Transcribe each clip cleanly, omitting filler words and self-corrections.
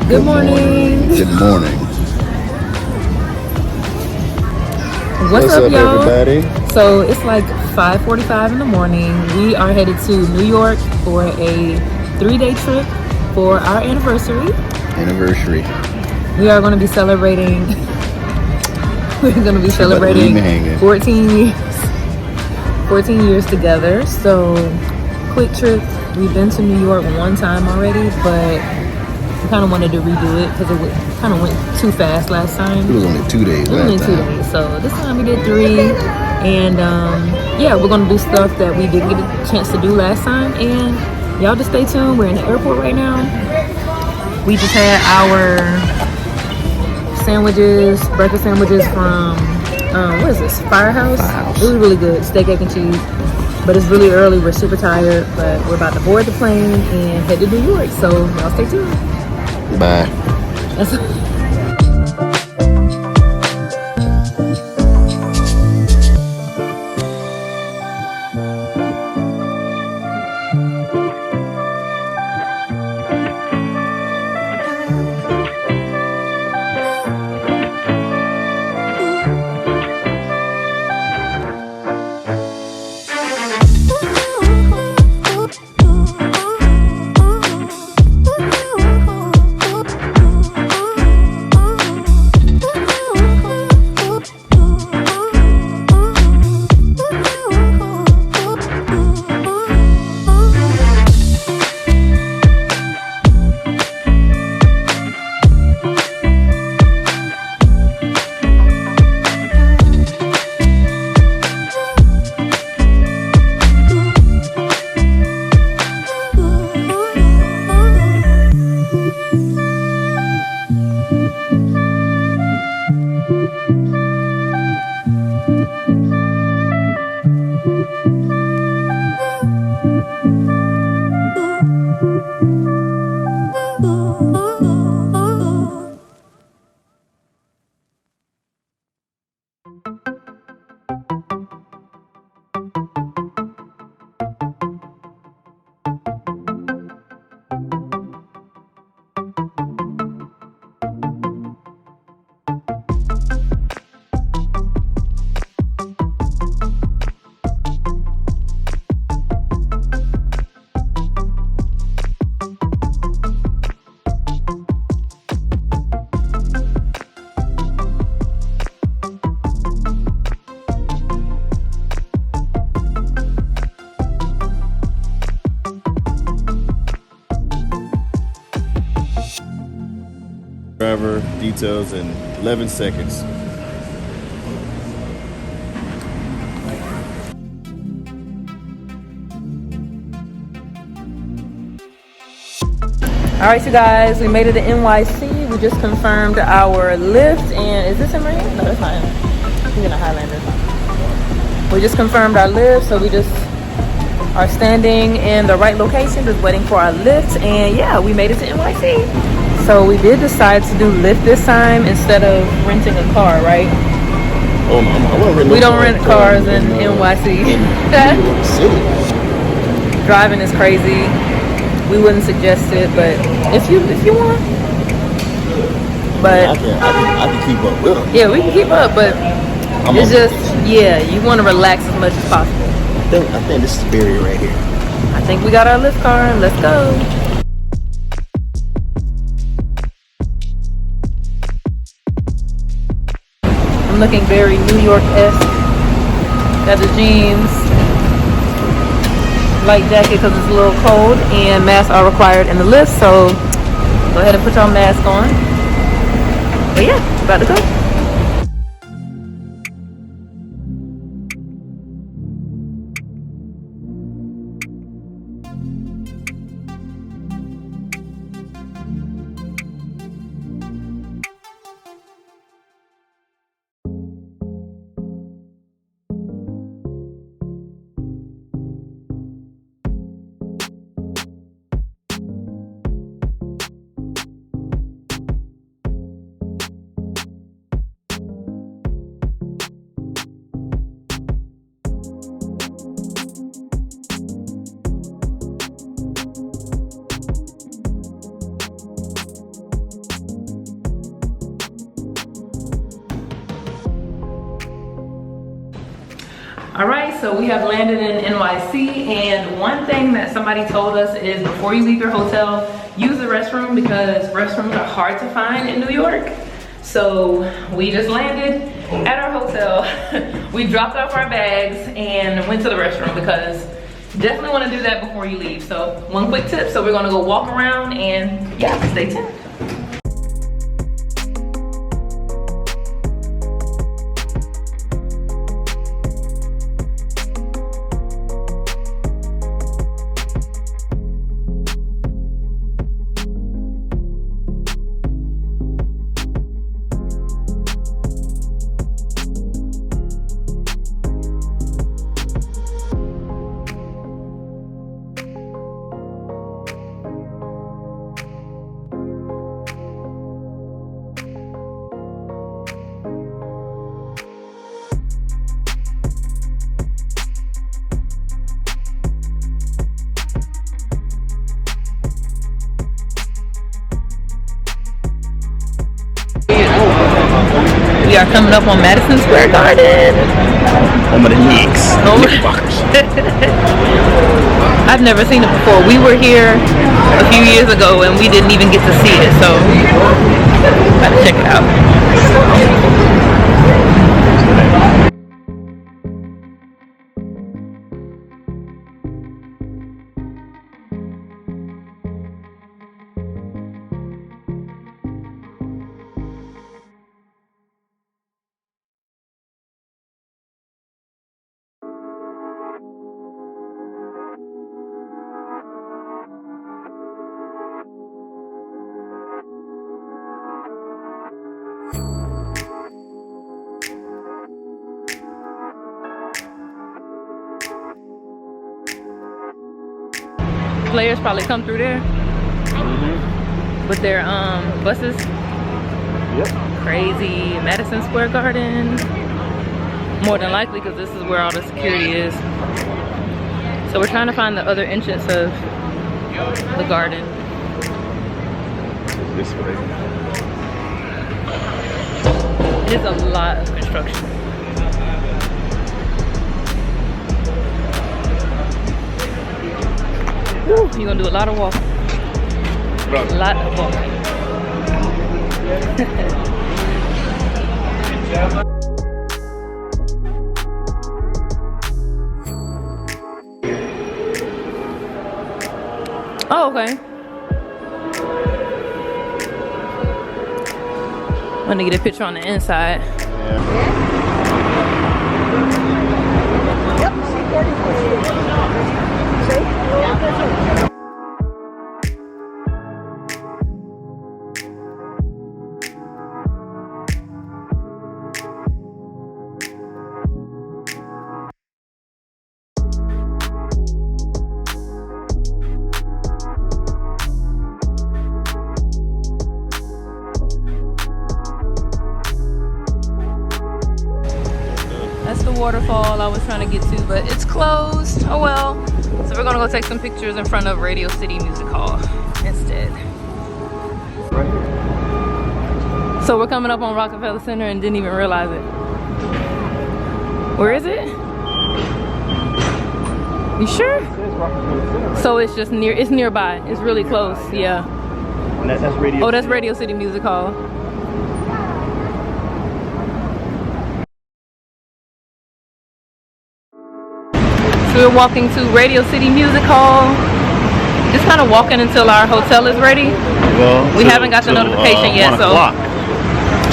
Good morning. Good morning. What's up, y'all? everybody? So it's like 5:45 in the morning. We are headed to New York for a 3-day trip for our anniversary. We are going to be celebrating. We're going to be celebrating 14 years. 14 years together. So quick trip. We've been to New York one time already, but we kind of wanted to redo it because it kind of went too fast last time. It was only 2 days last time. So this time we did 3. And yeah, we're going to do stuff that we didn't get a chance to do last time. And y'all just stay tuned. We're in the airport right now. We just had our breakfast sandwiches from, what is this? Firehouse. It was really good. Steak, egg, and cheese. But it's really early. We're super tired. But we're about to board the plane and head to New York. So y'all stay tuned. Bye. Driver details in 11 seconds. All right, you guys, we made it to NYC. We just confirmed our lift. And is this him right here? No, that's not him. He's in a Highlander. We just confirmed our lift, so we just are standing in the right location, just waiting for our lift. And yeah, we made it to NYC. So we did decide to do Lyft this time instead of renting a car, right? We don't rent cars in NYC. Driving is crazy. We wouldn't suggest it, but if you want. But I can keep up with them. Yeah, we can keep up, but it's just, yeah, you want to relax as much as possible. I think this is the barrier right here. I think we got our Lyft car. Let's go. I'm looking very New York-esque. Got the jeans, light jacket because it's a little cold, and masks are required in the lift, so go ahead and put your mask on. But yeah, about to go. All right, so we have landed in NYC, and one thing that somebody told us is before you leave your hotel, use the restroom because restrooms are hard to find in New York. So we just landed at our hotel. We dropped off our bags and went to the restroom because you definitely want to do that before you leave. So one quick tip, so we're gonna go walk around and yeah, stay tuned. We are coming up on Madison Square Garden. Home of the Knicks. I've never seen it before. We were here a few years ago and we didn't even get to see it, so gotta check it out. Players probably come through there with their buses. Yep. Crazy. Madison Square Garden. More than likely because this is where all the security is. So we're trying to find the other entrance of the garden. This way. It is a lot of construction. Woo, you're gonna do a lot of walking. A lot of walking. Oh, okay. I'm gonna get a picture on the inside. That's the waterfall I was trying to get to, but it's closed. Oh well. So we're gonna go take some pictures in front of Radio City Music Hall instead. So we're coming up on Rockefeller Center and didn't even realize it. Where is it? You sure? So it's just near, it's nearby. It's really close, yeah. And that's Radio. Oh, that's Radio City Music Hall. So we're walking to Radio City Music Hall. Just kind of walking until our hotel is ready. Well, we haven't got the notification yet, so.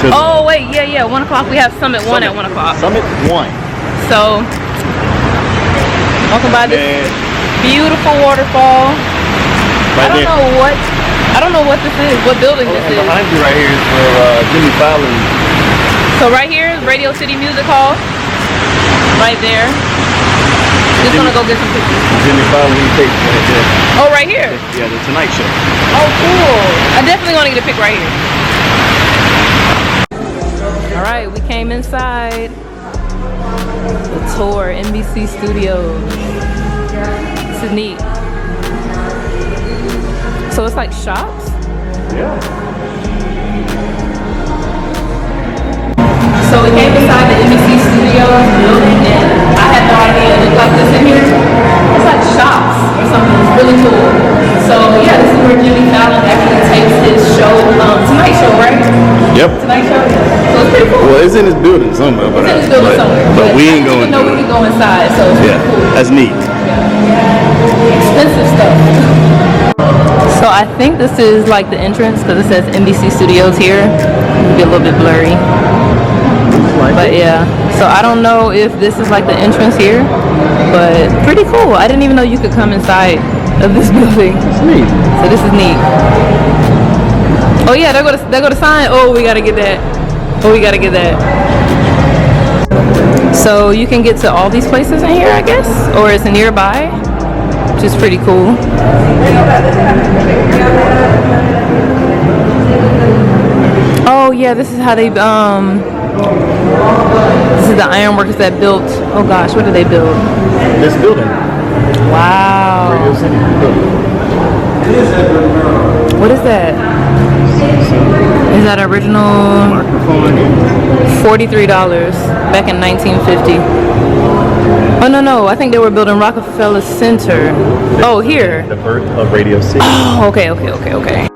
Oh wait, yeah, 1 o'clock. We have Summit 1 at 1 o'clock. Summit 1. So, walking by this beautiful waterfall. Right I don't know what this is. What building this is? Behind you right here is where Jimmy Fallon. So right here is Radio City Music Hall. Right there. Just gonna go get some pictures. Jimmy Fallon, he takes right there. Oh, right here? Yeah, the Tonight Show. Oh, cool. I definitely want to get a pic right here. All right, we came inside the tour, NBC Studios. This is neat. So it's like shops? Yeah. So we came inside the NBC Studios building and I had no idea. It looked like this in here. It's like shops or something. It's really cool. So yeah, this is where Jimmy Fallon actually takes his show, Tonight Show, right? Yep. Tonight Show. So it's pretty cool. Well, it's in his building somewhere. It's in his building somewhere. But we ain't I going didn't know we could go inside, so it's Yeah, pretty cool. that's neat. Expensive stuff. So I think this is like the entrance because it says NBC Studios here. It'll be a little bit blurry. But yeah, so I don't know if this is like the entrance here, but pretty cool. I didn't even know you could come inside of this building. It's neat. So this is neat. Oh yeah, there go the sign. Oh, we gotta get that. Oh, we gotta get that. So you can get to all these places in here, I guess, or it's nearby, which is pretty cool. Oh yeah, this is how they this is the ironworkers that built. Oh gosh, what did they build? This building. Wow. Radio City building. What is that? Is that original? Microphone. $43 back in 1950. Oh no, I think they were building Rockefeller Center. Oh, here. The birth of Radio City. Oh, okay.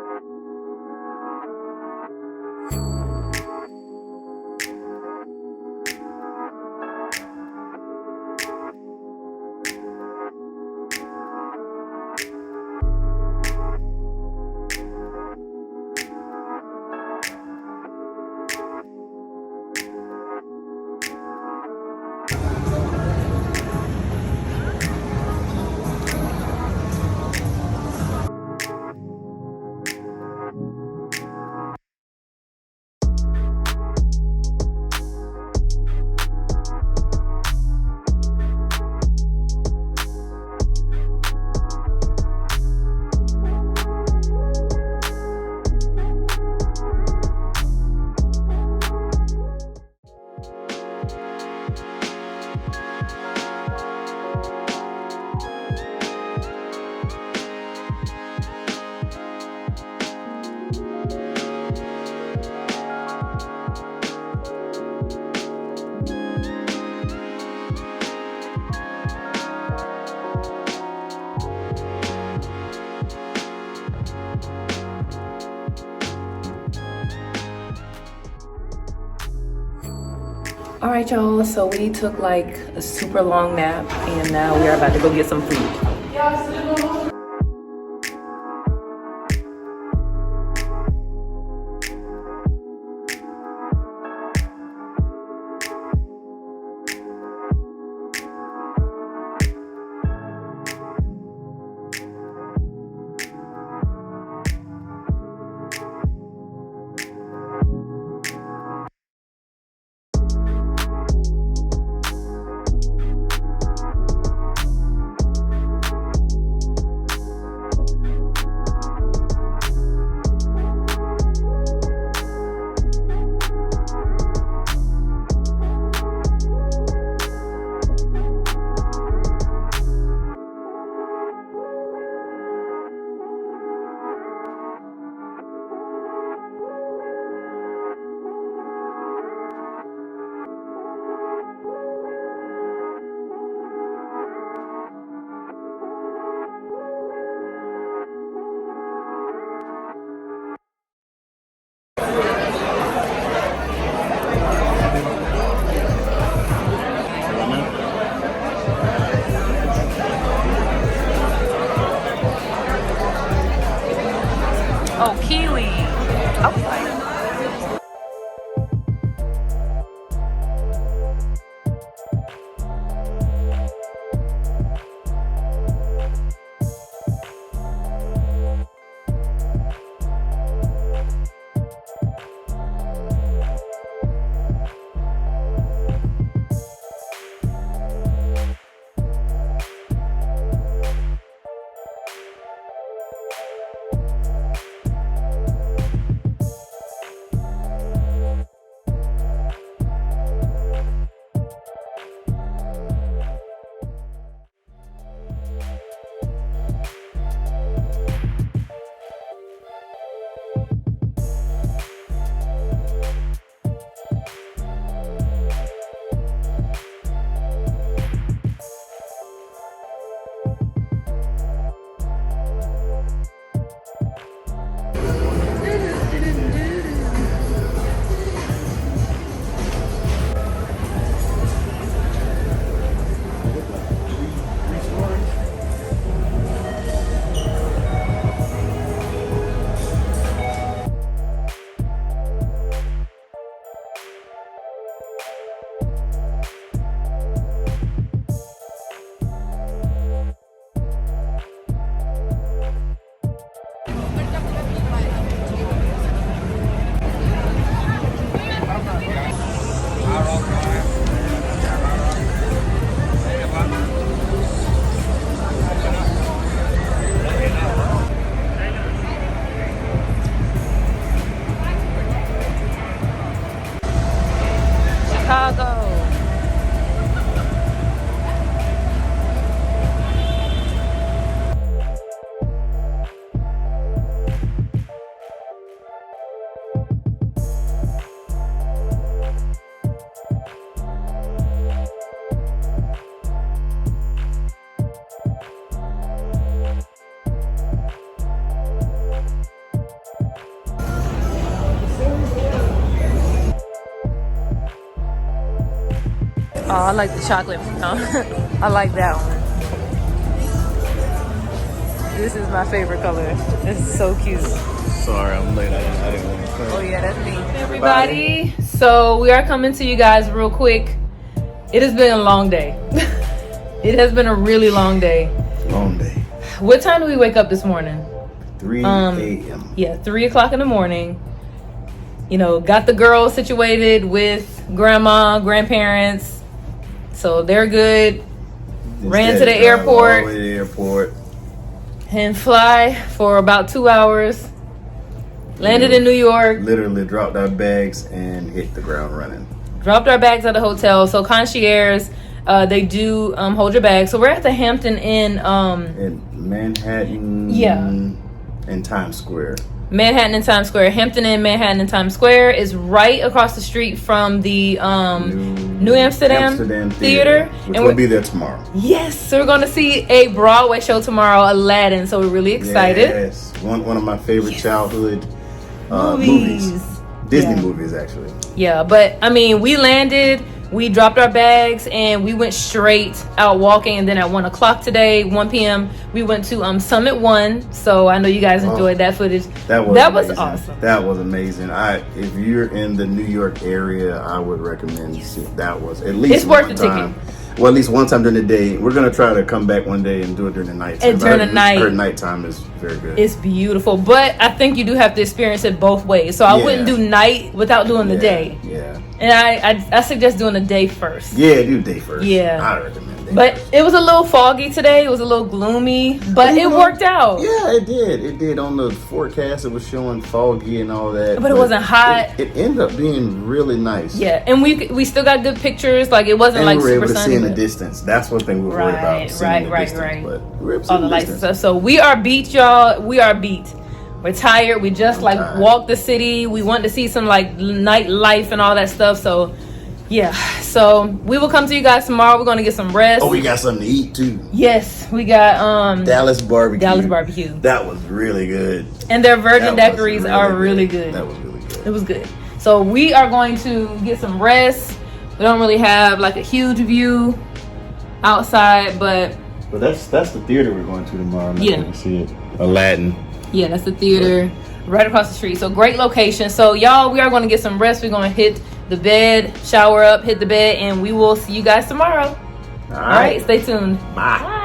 All right, y'all, so we took like a super long nap and now we are about to go get some food. I like the chocolate one. I like that one. This is my favorite color. This is so cute. Sorry, I'm late. I didn't want to come. Oh yeah, that's me. Hey everybody. So we are coming to you guys real quick. It has been a long day. It has been a really long day. Long day. What time do we wake up this morning? 3 a.m. Yeah, 3 o'clock in the morning. You know, got the girls situated with grandma, grandparents. So they're good. Ran to the airport. All the way to the airport. And fly for about 2 hours. Landed in New York. Literally dropped our bags and hit the ground running. Dropped our bags at the hotel. So concierge, they do hold your bags. So we're at the Hampton Inn. In Manhattan. Yeah. In Times Square. Manhattan and Times Square. Hampton Inn, Manhattan and Times Square is right across the street from the New Amsterdam Theater. Which will be there tomorrow. Yes, so we're going to see a Broadway show tomorrow, Aladdin. So we're really excited. Yes, one of my favorite childhood movies. Disney movies, actually. Yeah, but I mean, we landed. We dropped our bags and we went straight out walking. And then at 1 o'clock today, 1 p.m., we went to Summit 1. So I know you guys enjoyed that footage. That was awesome. That was amazing. If you're in the New York area, I would recommend seeing that. Was at least it's worth the ticket. Well, at least one time during the day. We're gonna try to come back one day and do it during the night. And during the night, her nighttime is very good. It's beautiful, but I think you do have to experience it both ways. So I wouldn't do night without doing the day. Yeah. And I suggest doing the day first. Yeah, do day first. Yeah. I recommend day But first. it was a little foggy today. It was a little gloomy, but it worked out. Yeah, it did. It did. On the forecast, it was showing foggy and all that. But it wasn't hot. It ended up being really nice. Yeah, and we still got good pictures. Like it wasn't like we were super able to sunny. see in the distance. That's one thing we were worried about. Right. But we were able to see All the lights and stuff. So we are beat, y'all. We are beat. We're tired. We just walked the city. We want to see some like nightlife and all that stuff. So yeah. So we will come to you guys tomorrow. We're gonna get some rest. Oh, we got something to eat too. Yes, we got Dallas barbecue. That was really good. And their virgin daiquiris are really good. That was really good. It was good. So we are going to get some rest. We don't really have like a huge view outside, but that's the theater we're going to tomorrow. Yeah. See it. Aladdin. Yeah, that's the theater right across the street. So great location. So y'all, we are going to get some rest. We're going to hit the bed, shower up, hit the bed, and we will see you guys tomorrow. All right, stay tuned. Bye.